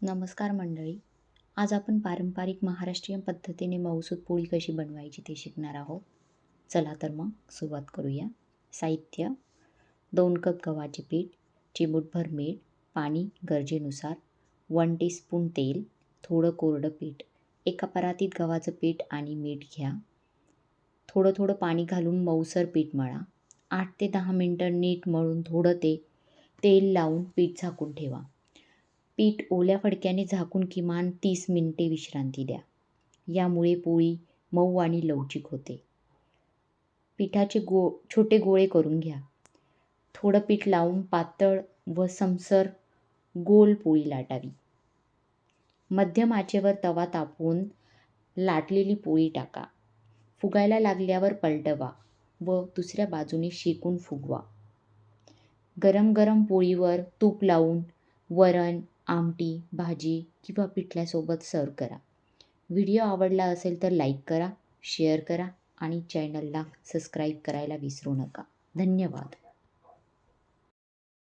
नमस्कार मंडळी. आज आपण पारंपरिक महाराष्ट्रीयन पद्धतीने मऊसूत पोळी कशी बनवायची ते शिकणार आहोत. चला तर मग सुरुवात करूया. साहित्य: 2 कप गव्हाचे पीठ, चिमूटभर मीठ, पाणी गरजेनुसार, 1 टीस्पून तेल, थोडं कोरडं पीठ. एका परातीत गव्हाचं पीठ आणि मीठ घ्या. थोडं थोडं पाणी घालून मऊसर पीठ मळा. 8 ते 10 मिनटं नीट मळून थोडं तेल लावून पीठ झाकून ठेवा. पीठ ओल्या फडक्याने झाकून किमान 30 मिनिटे विश्रांती द्या. यामुळे पोळी मऊ आणि लवचिक होते. पिठाचे छोटे गोळे करून घ्या. थोडं पीठ लावून पातळ व समसर गोल पोळी लाटावी. मध्यम आचेवर तवा तापवून लाटलेली पोळी टाका. फुगायला लागल्यावर पलटवा व दुसऱ्या बाजूने शेकून फुगवा. गरम गरम पोळीवर तूप लावून वरण, आमटी, भाजी किंवा पिठल्यासोबत सर्व करा. व्हिडिओ आवडला असेल तर लाईक करा, शेअर करा आणि चॅनलला सबस्क्राईब करायला विसरू नका. धन्यवाद.